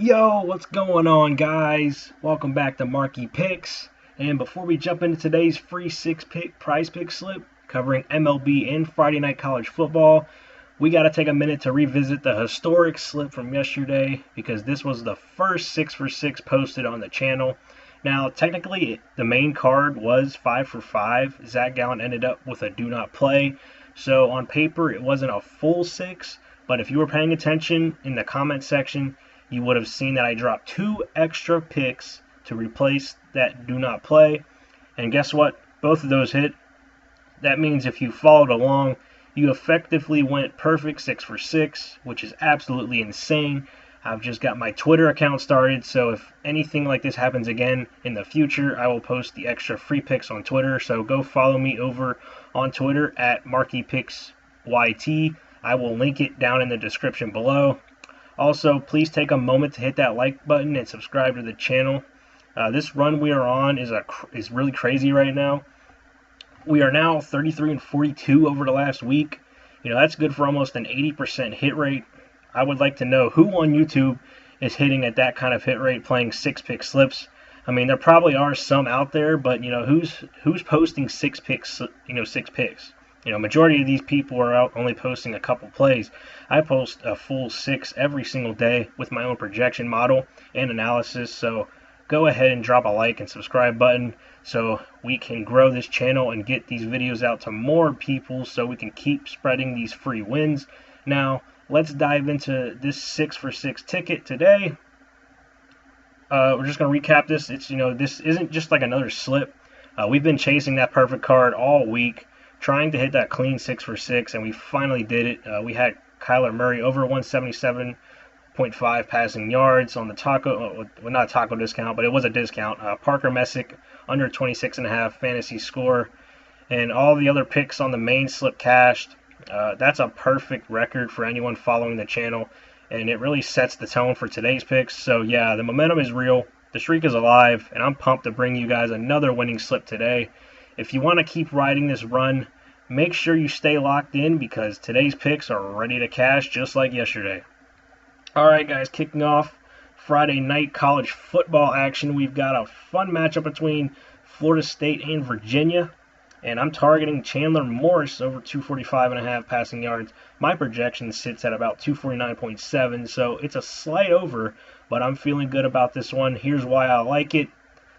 Yo, what's going on, guys? Welcome back to Marky Picks. And before we jump into today's free six-pick prize pick slip covering MLB and Friday night college football, we got to take a minute to revisit the historic slip from yesterday because this was the first 6 for 6 posted on the channel. Now, technically, the main card was 5 for 5. Zach Gallen ended up with a do not play. So on paper, it wasn't a full 6, but if you were paying attention in the comment section, you would have seen that I dropped 2 extra picks to replace that do not play. And guess what? Both of those hit. That means if you followed along, you effectively went perfect 6 for 6, which is absolutely insane. I've just got my Twitter account started, so if anything like this happens again in the future, I will post the extra free picks on Twitter. So go follow me over on Twitter at Marky Picks YT. I will link it down in the description below. Also, please take a moment to hit that like button and subscribe to the channel. This run we are on is really crazy right now. We are now 33 and 42 over the last week. That's good for almost an 80% hit rate. I would like to know who on YouTube is hitting at that kind of hit rate playing 6-pick slips. I mean, there probably are some out there, but who's posting 6 picks, 6 picks? Majority of these people are out only posting a couple plays. I post a full 6 every single day with my own projection model and analysis. So go ahead and drop a like and subscribe button so we can grow this channel and get these videos out to more people so we can keep spreading these free wins. Now, let's dive into this 6 for 6 ticket today. We're just going to recap this. This isn't just like another slip. We've been chasing that perfect card all week, trying to hit that clean 6 for 6, and we finally did it. We had Kyler Murray over 177.5 passing yards on the taco, well, not a taco discount, but it was a discount. Parker Messick under 26.5 fantasy score, and all the other picks on the main slip cashed. That's a perfect record for anyone following the channel, and it really sets the tone for today's picks. So yeah, the momentum is real, the streak is alive, and I'm pumped to bring you guys another winning slip today. If you want to keep riding this run, make sure you stay locked in because today's picks are ready to cash just like yesterday. Alright guys, kicking off Friday night college football action. We've got a fun matchup between Florida State and Virginia, and I'm targeting Chandler Morris over 245.5 passing yards. My projection sits at about 249.7, so it's a slight over, but I'm feeling good about this one. Here's why I like it.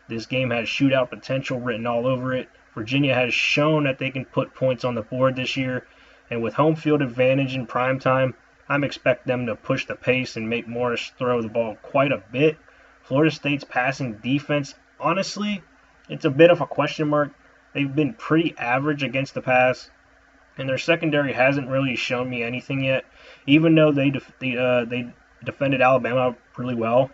This game has shootout potential written all over it. Virginia has shown that they can put points on the board this year, and with home field advantage in prime time, I'm expecting them to push the pace and make Morris throw the ball quite a bit. Florida State's passing defense, honestly, it's a bit of a question mark. They've been pretty average against the pass, and their secondary hasn't really shown me anything yet, even though they defended Alabama really well.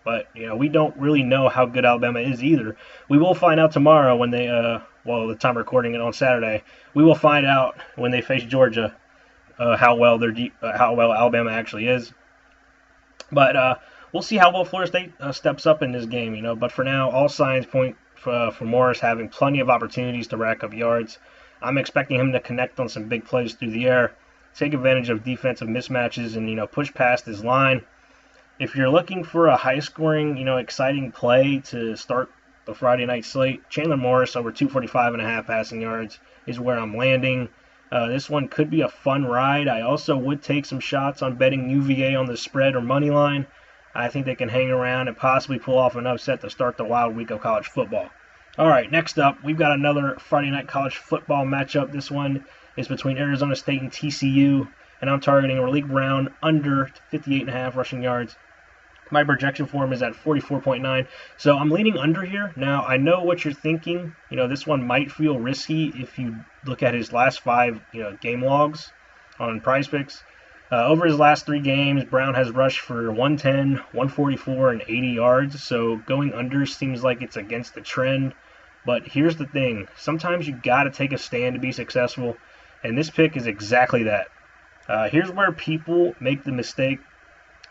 But, we don't really know how good Alabama is either. We will find out tomorrow when they, the time recording it on Saturday, we will find out when they face Georgia how well Alabama actually is. But we'll see how well Florida State steps up in this game, But for now, all signs point for Morris having plenty of opportunities to rack up yards. I'm expecting him to connect on some big plays through the air, take advantage of defensive mismatches, and, push past his line. If you're looking for a high-scoring, exciting play to start the Friday night slate, Chandler Morris over 245.5 passing yards is where I'm landing. This one could be a fun ride. I also would take some shots on betting UVA on the spread or money line. I think they can hang around and possibly pull off an upset to start the wild week of college football. All right, next up, we've got another Friday night college football matchup. This one is between Arizona State and TCU, and I'm targeting Raleek Brown under 58.5 rushing yards. My projection for him is at 44.9, so I'm leaning under here. Now, I know what you're thinking. This one might feel risky if you look at his last 5, game logs on PrizePicks. Over his last 3 games, Brown has rushed for 110, 144, and 80 yards, so going under seems like it's against the trend. But here's the thing. Sometimes you got to take a stand to be successful, and this pick is exactly that. Here's where people make the mistake.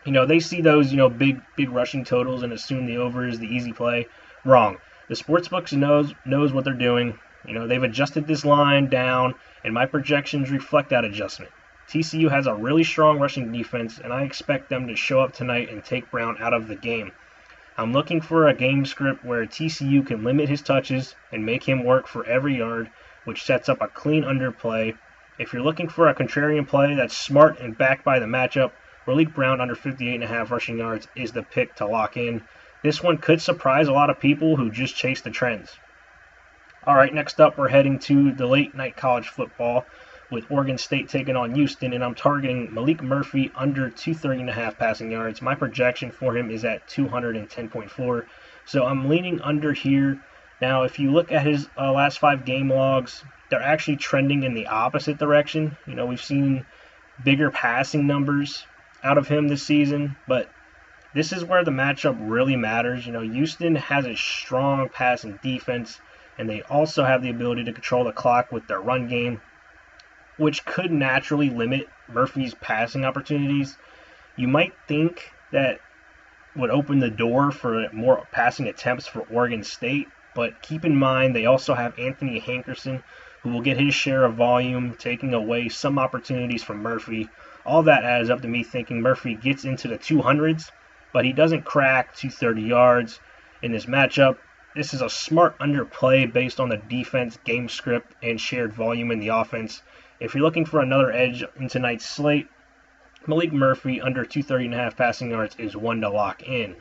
They see those, big rushing totals and assume the over is the easy play. Wrong. The sportsbooks knows what they're doing. They've adjusted this line down, and my projections reflect that adjustment. TCU has a really strong rushing defense, and I expect them to show up tonight and take Brown out of the game. I'm looking for a game script where TCU can limit his touches and make him work for every yard, which sets up a clean underplay. If you're looking for a contrarian play that's smart and backed by the matchup, Raleek Brown under 58.5 rushing yards is the pick to lock in. This one could surprise a lot of people who just chase the trends. All right, next up, we're heading to the late night college football with Oregon State taking on Houston, and I'm targeting Maalik Murphy under 230.5 passing yards. My projection for him is at 210.4, so I'm leaning under here. Now, if you look at his last 5 game logs, they're actually trending in the opposite direction. You know, we've seen bigger passing numbers out of him this season, but this is where the matchup really matters. You know, Houston has a strong passing defense, and they also have the ability to control the clock with their run game, which could naturally limit Murphy's passing opportunities. You might think that would open the door for more passing attempts for Oregon State, but keep in mind they also have Anthony Hankerson, who will get his share of volume, taking away some opportunities from Murphy. All that adds up to me thinking Murphy gets into the 200s, but he doesn't crack 230 yards in this matchup. This is a smart underplay based on the defense, game script, and shared volume in the offense. If you're looking for another edge in tonight's slate, Maalik Murphy under 230.5 passing yards is one to lock in.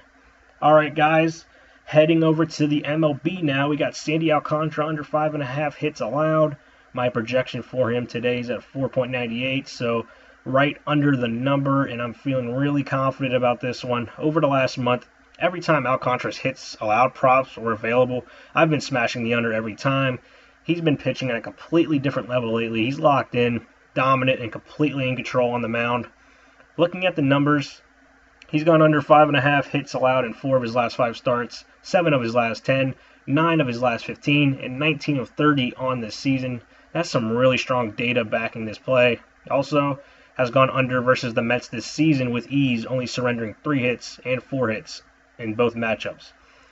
All right, guys, heading over to the MLB now. We got Sandy Alcantara under 5.5 hits allowed. My projection for him today is at 4.98, so right under the number, and I'm feeling really confident about this one. Over the last month, every time Alcantara's hits allowed props were available, I've been smashing the under every time. He's been pitching at a completely different level lately. He's locked in, dominant, and completely in control on the mound. Looking at the numbers, he's gone under 5.5 hits allowed in 4 of his last 5 starts, 7 of his last 10, 9 of his last 15, and 19 of 30 on this season. That's some really strong data backing this play. Also has gone under versus the Mets this season with ease, only surrendering 3 hits and 4 hits in both matchups.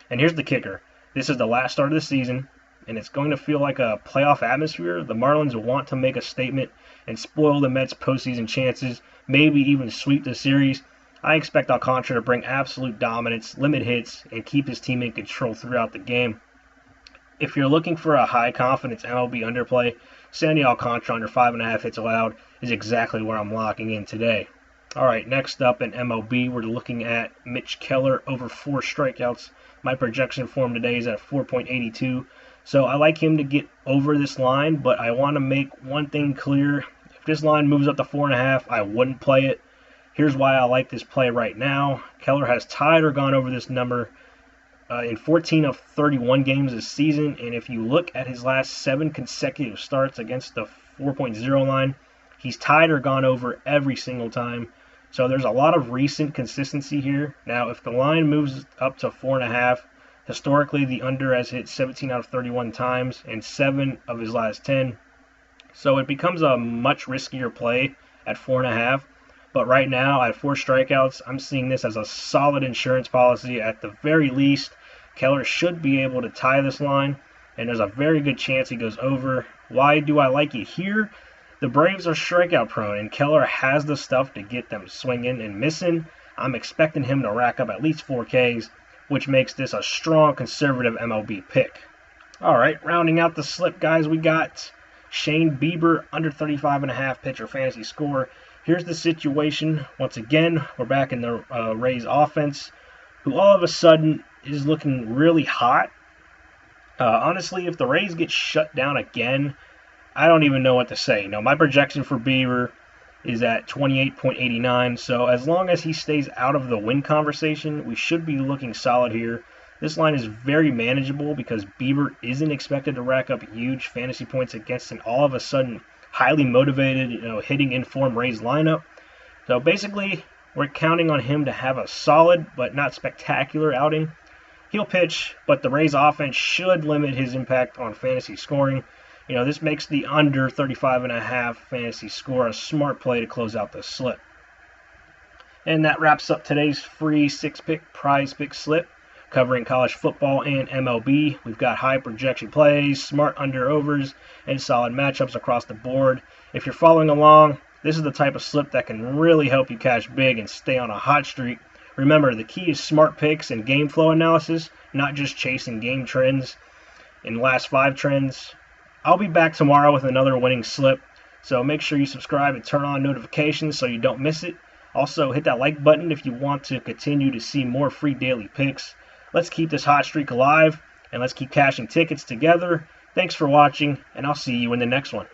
And here's the kicker. This is the last start of the season, and it's going to feel like a playoff atmosphere. The Marlins want to make a statement and spoil the Mets' postseason chances, maybe even sweep the series. I expect Alcantara to bring absolute dominance, limit hits, and keep his team in control throughout the game. If you're looking for a high-confidence MLB underplay, Sandy Alcantara under 5.5 hits allowed is exactly where I'm locking in today. All right, next up in MLB, we're looking at Mitch Keller over 4 strikeouts. My projection for him today is at 4.82. So I like him to get over this line, but I want to make one thing clear. If this line moves up to 4.5, I wouldn't play it. Here's why I like this play right now. Keller has tied or gone over this number in 14 of 31 games this season, and if you look at his last 7 consecutive starts against the 4.0 line, he's tied or gone over every single time. So there's a lot of recent consistency here. Now, if the line moves up to 4.5, historically the under has hit 17 out of 31 times and 7 of his last 10. So it becomes a much riskier play at 4.5. But right now, at 4 strikeouts, I'm seeing this as a solid insurance policy. At the very least, Keller should be able to tie this line, and there's a very good chance he goes over. Why do I like it here? The Braves are strikeout prone, and Keller has the stuff to get them swinging and missing. I'm expecting him to rack up at least 4 Ks, which makes this a strong conservative MLB pick. All right, rounding out the slip, guys, we got Shane Bieber under 35.5 pitcher fantasy score. Here's the situation. Once again, we're back in the Rays offense, who all of a sudden is looking really hot. Honestly, if the Rays get shut down again, I don't even know what to say. Now, my projection for Bieber is at 28.89, so as long as he stays out of the win conversation, we should be looking solid here. This line is very manageable because Bieber isn't expected to rack up huge fantasy points against an all of a sudden highly motivated, hitting in form Rays lineup. So basically, we're counting on him to have a solid but not spectacular outing. He'll pitch, but the Rays offense should limit his impact on fantasy scoring. This makes the under 35.5 fantasy score a smart play to close out the slip. And that wraps up today's free 6-pick PrizePicks slip covering college football and MLB. We've got high projection plays, smart under-overs, and solid matchups across the board. If you're following along, This is the type of slip that can really help you cash big and stay on a hot streak. Remember, the key is smart picks and game flow analysis, not just chasing game trends and last 5 trends. I'll be back tomorrow with another winning slip, so make sure you subscribe and turn on notifications so you don't miss it. Also, hit that like button if you want to continue to see more free daily picks. Let's keep this hot streak alive, and let's keep cashing tickets together. Thanks for watching, and I'll see you in the next one.